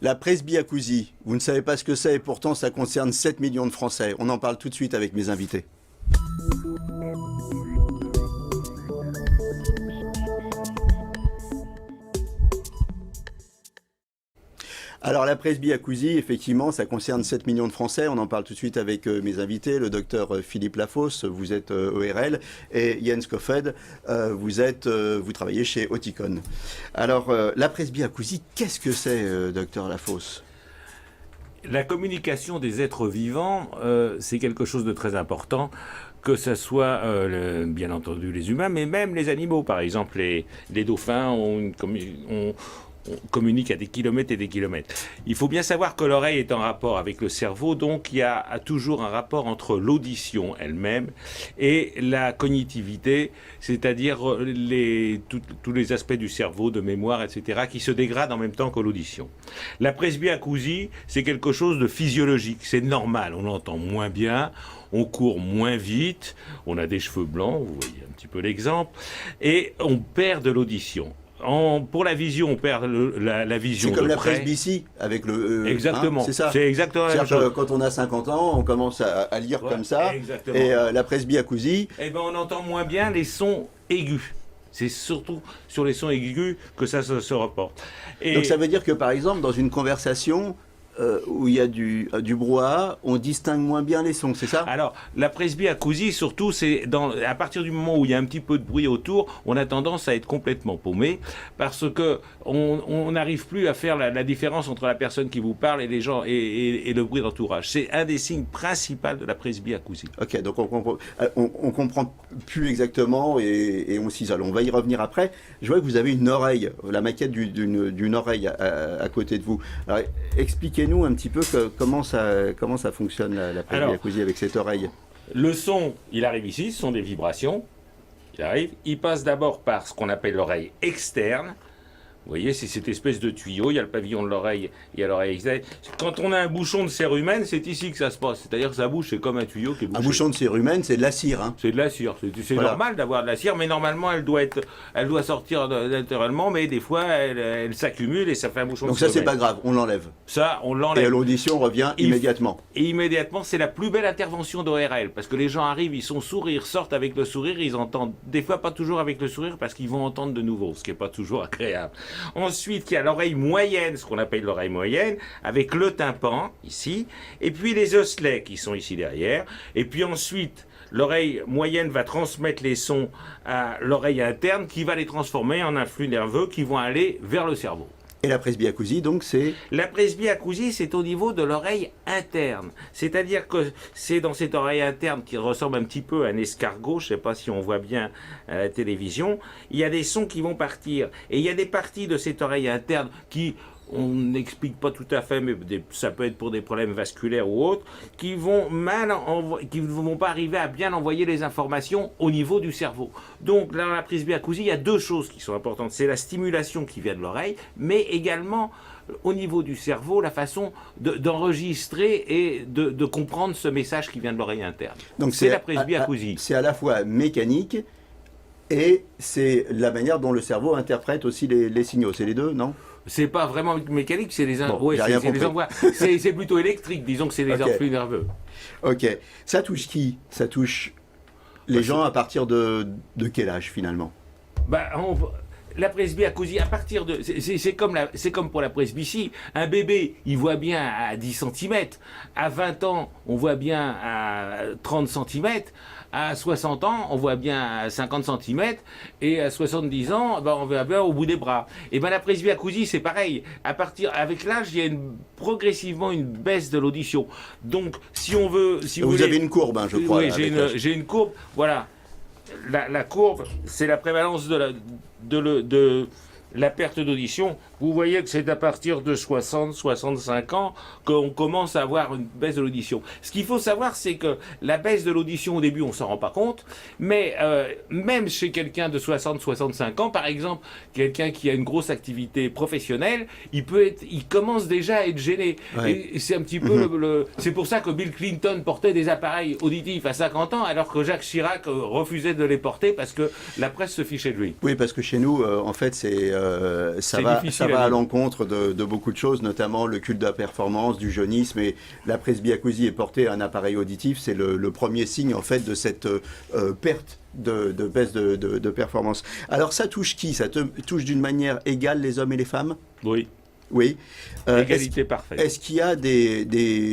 La presbyacousie, vous ne savez pas ce que c'est et pourtant ça concerne 7 millions de Français. On en parle tout de suite avec mes invités. Alors la presbyacousie, effectivement, ça concerne 7 millions de Français. On en parle tout de suite avec mes invités, le docteur Philippe Lafosse, vous êtes ORL, et Jens Koffed, vous travaillez chez Oticon. Alors la presbyacousie, qu'est-ce que c'est, docteur Lafosse ? La communication des êtres vivants, c'est quelque chose de très important, que ce soit bien entendu les humains, mais même les animaux. Par exemple, les dauphins on communique à des kilomètres et des kilomètres. Il faut bien savoir que l'oreille est en rapport avec le cerveau, donc il y a toujours un rapport entre l'audition elle-même et la cognitivité, c'est-à-dire tous les aspects du cerveau, de mémoire, etc., qui se dégradent en même temps que l'audition. La presbyacousie, c'est quelque chose de physiologique, c'est normal, on entend moins bien, on court moins vite, on a des cheveux blancs, vous voyez un petit peu l'exemple, et on perd de l'audition. Pour la vision, on perd la vision de près. C'est comme la presbytie avec le... exactement. Hein, c'est ça. C'est exactement la même chose. Quand on a 50 ans, on commence à lire comme ça. Exactement. Et la presbyacousie... Eh ben, on entend moins bien les sons aigus. C'est surtout sur les sons aigus que ça se reporte. Et donc ça veut dire que, par exemple, dans une conversation... où il y a du brouhaha, on distingue moins bien les sons, c'est ça ? Alors, la presbyacousie, surtout, c'est à partir du moment où il y a un petit peu de bruit autour, on a tendance à être complètement paumé, parce que on n'arrive plus à faire la différence entre la personne qui vous parle et les gens et le bruit d'entourage. C'est un des signes principaux de la presbyacousie. Ok, donc on comprend plus exactement et on s'isole. On va y revenir après. Je vois que vous avez une oreille, la maquette d'une oreille à côté de vous. Alors, expliquez-nous un petit peu comment ça fonctionne la presbyacousie avec cette oreille. Le son, il arrive ici, ce sont des vibrations. Il passe d'abord par ce qu'on appelle l'oreille externe. Vous voyez, c'est cette espèce de tuyau, il y a le pavillon de l'oreille, il y a l'oreille externe. Quand on a un bouchon de cère humaine, c'est ici que ça se passe. C'est-à-dire que sa bouche, c'est comme un tuyau qui est bouché. Un bouchon de cère humaine, c'est de la cire. Hein. C'est de la cire. C'est voilà. Normal d'avoir de la cire, mais normalement, elle doit sortir naturellement, mais des fois, elle s'accumule et ça fait un bouchon donc de cère ça, c'est humaine. pas grave, on l'enlève. Ça, on l'enlève. Et l'audition revient immédiatement. Et immédiatement, c'est la plus belle intervention d'ORL, parce que les gens arrivent, ils sont sourds, ils sortent avec le sourire, ils entendent, des fois pas toujours avec le sourire, parce qu'ils vont entendre de nouveau, ce qui n'est pas toujours agréable. Ensuite, il y a l'oreille moyenne, ce qu'on appelle l'oreille moyenne, avec le tympan, ici, et puis les osselets qui sont ici derrière, et puis ensuite, l'oreille moyenne va transmettre les sons à l'oreille interne, qui va les transformer en un flux nerveux qui vont aller vers le cerveau. Et la presbyacousie, donc, c'est... La presbyacousie, c'est au niveau de l'oreille interne. C'est-à-dire que c'est dans cette oreille interne qui ressemble un petit peu à un escargot, je ne sais pas si on voit bien à la télévision, il y a des sons qui vont partir. Et il y a des parties de cette oreille interne qui... on n'explique pas tout à fait, mais ça peut être pour des problèmes vasculaires ou autres, qui vont qui ne vont pas arriver à bien envoyer les informations au niveau du cerveau. Donc, dans la presbyacousie, il y a deux choses qui sont importantes. C'est la stimulation qui vient de l'oreille, mais également, au niveau du cerveau, la façon d'enregistrer et de comprendre ce message qui vient de l'oreille interne. Donc, c'est la presbyacousie. C'est à la fois mécanique et c'est la manière dont le cerveau interprète aussi les signaux. C'est les deux, non ? C'est pas vraiment mécanique, c'est les envois. C'est plutôt électrique, disons que c'est les influx nerveux. Ok. Ça touche qui ? Ça touche les gens à partir de quel âge finalement ? La presbyacousie, à partir de... C'est comme pour la presbytie. Un bébé, il voit bien à 10 cm. À 20 ans, on voit bien à 30 cm. À 60 ans, on voit bien à 50 cm. Et à 70 ans, on voit bien au bout des bras. Et la presbyacousie, c'est pareil. Avec l'âge, il y a progressivement une baisse de l'audition. Donc, si on veut... vous avez une courbe, hein, je crois. Oui, j'ai une courbe. Voilà. La courbe, c'est la prévalence de la perte d'audition. Vous voyez que c'est à partir de 60-65 ans qu'on commence à avoir une baisse de l'audition. Ce qu'il faut savoir, c'est que la baisse de l'audition, au début, on ne s'en rend pas compte, mais même chez quelqu'un de 60-65 ans, par exemple, quelqu'un qui a une grosse activité professionnelle, il commence déjà à être gêné. Ouais. Et c'est un petit peu c'est pour ça que Bill Clinton portait des appareils auditifs à 50 ans, alors que Jacques Chirac refusait de les porter parce que la presse se fichait de lui. Oui, parce que chez nous, en fait, c'est ça va à l'encontre de beaucoup de choses, notamment le culte de la performance, du jeunisme, et la presbyacousie est portée à un appareil auditif. C'est le premier signe en fait de cette perte de baisse de performance. Alors ça touche qui? Ça touche d'une manière égale les hommes et les femmes? Oui. Oui. Égalité parfaite. Est-ce qu'il y a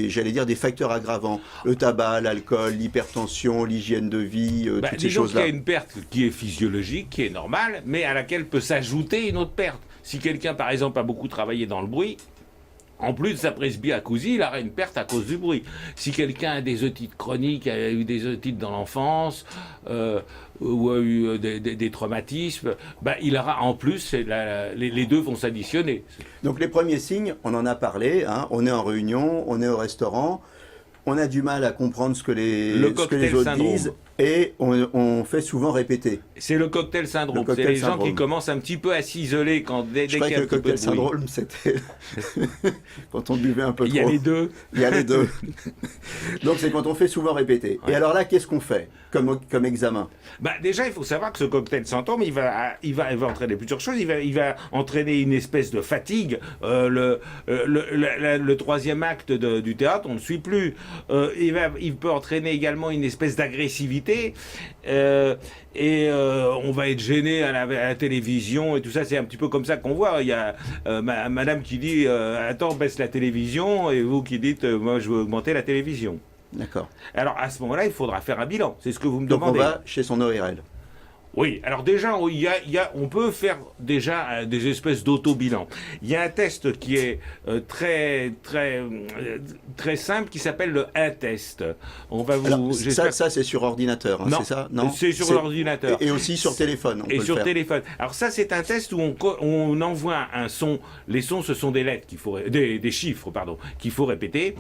j'allais dire, des facteurs aggravants? Le tabac, l'alcool, l'hypertension, l'hygiène de vie, toutes ces choses-là. Il y a une perte qui est physiologique, qui est normale, mais à laquelle peut s'ajouter une autre perte. Si quelqu'un, par exemple, a beaucoup travaillé dans le bruit, en plus de sa presbyacousie, il aura une perte à cause du bruit. Si quelqu'un a des otites chroniques, a eu des otites dans l'enfance, ou a eu des traumatismes, il aura en plus, les deux vont s'additionner. Donc les premiers signes, on en a parlé, hein, on est en réunion, on est au restaurant, on a du mal à comprendre ce que les autres disent, et on fait souvent répéter. C'est le cocktail syndrome. C'est les gens qui commencent un petit peu à s'isoler dès qu'il y a un petit peu de bruit. Je crois que le cocktail syndrome, c'était quand on buvait un peu trop. Il y a les deux. Il y a les deux. Donc c'est quand on fait souvent répéter. Ouais. Et alors là, qu'est-ce qu'on fait comme examen? Déjà, il faut savoir que ce cocktail syndrome, il va entraîner plusieurs choses. Il va entraîner une espèce de fatigue. Le troisième acte du théâtre, on ne suit plus. Il peut entraîner également une espèce d'agressivité. On va être gêné à la télévision et tout ça. C'est un petit peu comme ça qu'on voit. Il y a madame qui dit attends, baisse la télévision, et vous qui dites moi je veux augmenter la télévision. D'accord. Alors à ce moment-là, il faudra faire un bilan. C'est ce que vous me demandez. Donc on va chez son ORL. Oui, alors déjà, on peut faire déjà des espèces d'auto-bilan. Il y a un test qui est très simple, qui s'appelle le test. On va vous. Ça c'est sur ordinateur, hein, non, c'est ça? Non, c'est sur l'ordinateur. Et aussi sur téléphone. Et sur téléphone. Alors ça, c'est un test où on envoie un son. Les sons, ce sont des lettres des chiffres, pardon, qu'il faut répéter.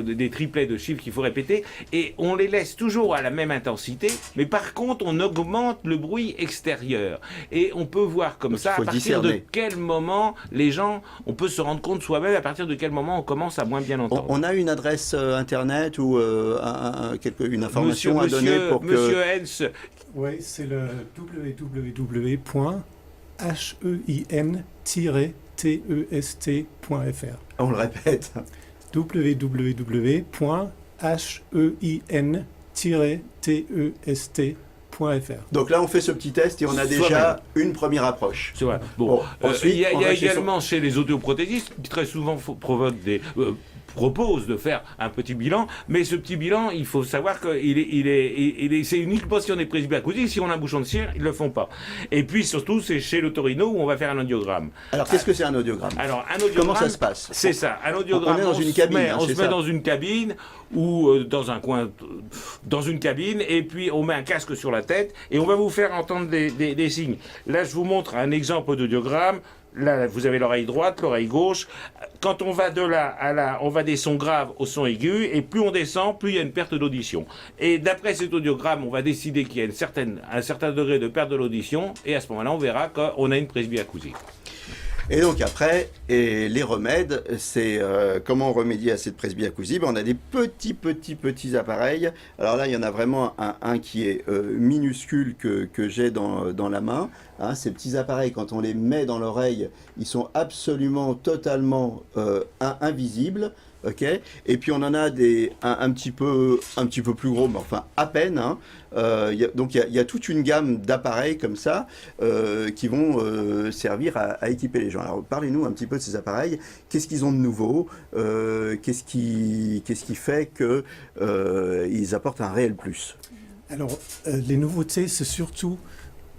Des triplets de chiffres qu'il faut répéter. Et on les laisse toujours à la même intensité. Mais par contre, on augmente le bruit extérieur. Et on peut voir comme ça, à partir de quel moment les gens, on peut se rendre compte soi-même à partir de quel moment on commence à moins bien entendre. On a une adresse internet ou une information à donner pour que... Monsieur Hens. Oui, c'est le www.hein-test.fr. On le répète. www.hein-test.fr. Donc là, on fait ce petit test et on a déjà une première approche. C'est vrai. Bon, ensuite, il y a également chez les audioprothésistes qui très souvent proposent de faire un petit bilan, mais ce petit bilan, il faut savoir que c'est uniquement si on est presbyacousique. Si on a un bouchon de cire, ils ne le font pas. Et puis surtout, c'est chez l'otorino où on va faire un audiogramme. Alors, qu'est-ce que c'est un audiogramme? Alors, un audiogramme, comment ça se passe? C'est ça, un audiogramme. On est dans une cabine. On se met dans une cabine ou dans un coin, dans une cabine, et puis on met un casque sur la tête et on va vous faire entendre des signes. Là, je vous montre un exemple d'audiogramme. Là, vous avez l'oreille droite, l'oreille gauche. Quand on va de là à là, on va des sons graves aux sons aigus, et plus on descend, plus il y a une perte d'audition. Et d'après cet audiogramme, on va décider qu'il y a un certain degré de perte de l'audition, et à ce moment-là, on verra qu'on a une presbyacousie. Et donc après, les remèdes, c'est comment remédier à cette presbyacousie? On a des petits appareils. Alors là, il y en a vraiment un qui est minuscule que j'ai dans la main. Hein, ces petits appareils, quand on les met dans l'oreille, ils sont absolument, totalement invisibles. Okay. Et puis on en a un petit peu plus gros, mais enfin à peine. Hein. Donc il y a toute une gamme d'appareils comme ça qui vont servir à équiper les gens. Alors parlez-nous un petit peu de ces appareils. Qu'est-ce qu'ils ont de nouveau? Qu'est-ce qui fait qu'ils apportent un réel plus? Alors les nouveautés, c'est surtout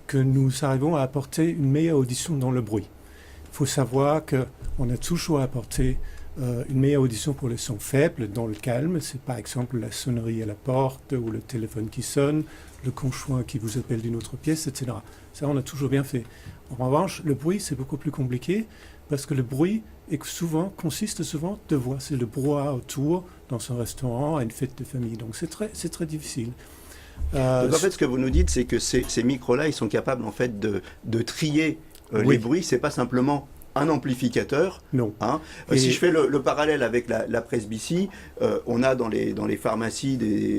que nous arrivons à apporter une meilleure audition dans le bruit. Il faut savoir qu'on a toujours apporté une meilleure audition pour les sons faibles, dans le calme. C'est par exemple la sonnerie à la porte ou le téléphone qui sonne, le conjoint qui vous appelle d'une autre pièce, etc. Ça, on a toujours bien fait. En revanche, le bruit, c'est beaucoup plus compliqué parce que le bruit consiste souvent de voix. C'est le brouhaha autour dans un restaurant, à une fête de famille. Donc c'est très difficile. Donc en fait, ce que vous nous dites, c'est que ces micros-là, ils sont capables en fait de trier les bruits. C'est pas simplement un amplificateur. Non. Hein. Si je fais le parallèle avec la presbytie, on a dans les pharmacies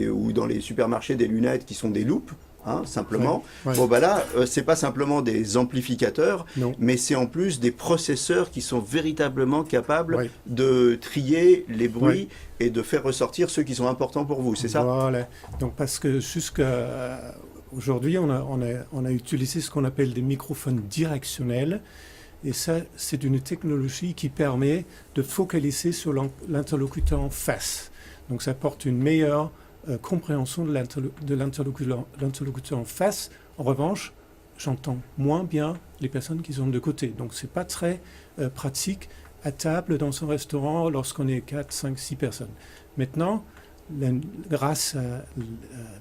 ou dans les supermarchés des lunettes qui sont des loupes. hein, simplement. Ouais. Bon, bah là, c'est pas simplement des amplificateurs, Non. mais c'est en plus des processeurs qui sont véritablement capables Ouais. de trier les bruits Ouais. et de faire ressortir ceux qui sont importants pour vous, c'est ça? Voilà. Donc, parce que jusqu'à aujourd'hui, on a utilisé ce qu'on appelle des microphones directionnels. Et ça, c'est une technologie qui permet de focaliser sur l'interlocuteur en face. Donc, ça apporte une meilleure compréhension de l'interlocuteur en face. En revanche, j'entends moins bien les personnes qui sont de côté. Donc, ce n'est pas très pratique à table dans un restaurant lorsqu'on est 4, 5, 6 personnes. Maintenant, grâce à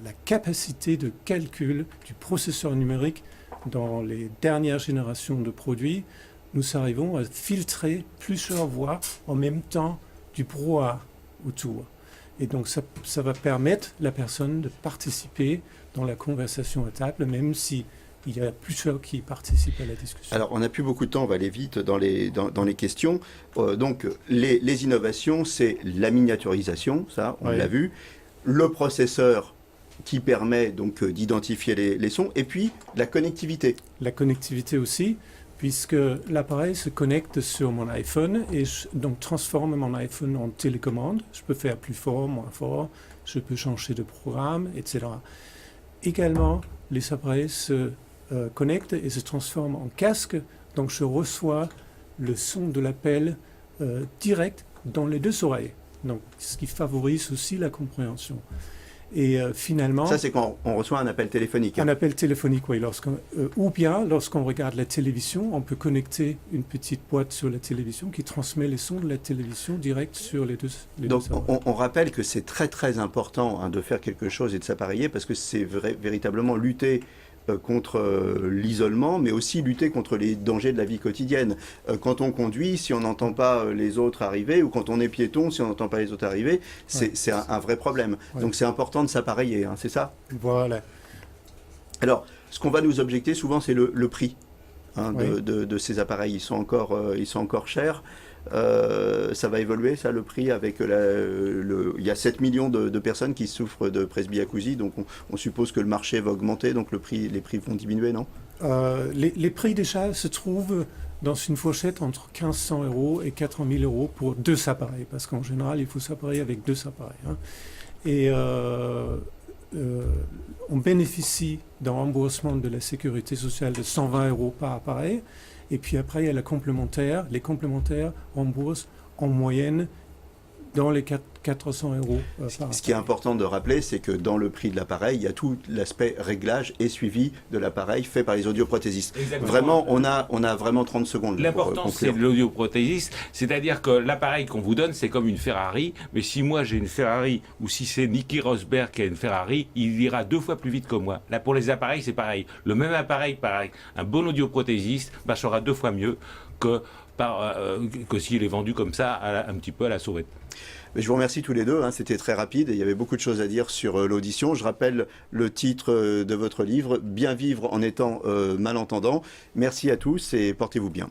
la capacité de calcul du processeur numérique dans les dernières générations de produits, nous arrivons à filtrer plusieurs voix en même temps du brouhaha autour. Et donc ça va permettre à la personne de participer dans la conversation à table, même si il y a plusieurs qui participent à la discussion. Alors, on n'a plus beaucoup de temps, on va aller vite dans les questions. Donc, les innovations, c'est la miniaturisation, ça, on l'a vu. Le processeur qui permet donc d'identifier les sons, et puis la connectivité. La connectivité aussi, puisque l'appareil se connecte sur mon iPhone et donc transforme mon iPhone en télécommande. Je peux faire plus fort, moins fort, je peux changer de programme, etc. Également, les appareils se connectent et se transforment en casque, donc je reçois le son de l'appel direct dans les deux oreilles, donc ce qui favorise aussi la compréhension. Et finalement... Ça, c'est quand on reçoit un appel téléphonique. Un appel téléphonique, oui. Ou bien, lorsqu'on regarde la télévision, on peut connecter une petite boîte sur la télévision qui transmet les sons de la télévision direct sur les deux. Donc, on rappelle que c'est très, très important de faire quelque chose et de s'appareiller parce que c'est véritablement lutter contre l'isolement, mais aussi lutter contre les dangers de la vie quotidienne. Quand on conduit, si on n'entend pas les autres arriver, ou quand on est piéton, si on n'entend pas les autres arriver, c'est un vrai problème. Donc c'est important de s'appareiller, hein, c'est ça? Voilà. Alors, ce qu'on va nous objecter souvent, c'est le prix de ces appareils. Ils sont encore chers. Ça va évoluer, ça, le prix, avec il y a 7 millions de personnes qui souffrent de presbyacousie, donc on suppose que le marché va augmenter, donc les prix vont diminuer, non? Les prix déjà se trouvent dans une fourchette entre 1 500 € et 4 000 € pour 2 appareils, parce qu'en général, il faut s'appareiller avec 2 appareils. Hein. Et on bénéficie d'un remboursement de la sécurité sociale de 120 € par appareil. Et puis après, il y a la complémentaire. Les complémentaires remboursent en moyenne dans les 400 € par appareil. Ce qui est important de rappeler, c'est que dans le prix de l'appareil, il y a tout l'aspect réglage et suivi de l'appareil fait par les audioprothésistes. Exactement. Vraiment, on a vraiment 30 secondes. L'important, c'est de l'audioprothésiste, c'est-à-dire que l'appareil qu'on vous donne, c'est comme une Ferrari, mais si moi j'ai une Ferrari, ou si c'est Nicky Rosberg qui a une Ferrari, il ira 2 fois plus vite que moi. Là, pour les appareils, c'est pareil. Le même appareil, pareil, un bon audioprothésiste sera 2 fois mieux que s'il est vendu comme ça, un petit peu à la sauvette. Mais je vous remercie tous les deux, hein, c'était très rapide et il y avait beaucoup de choses à dire sur l'audition. Je rappelle le titre de votre livre, Bien vivre en étant malentendant. Merci à tous et portez-vous bien.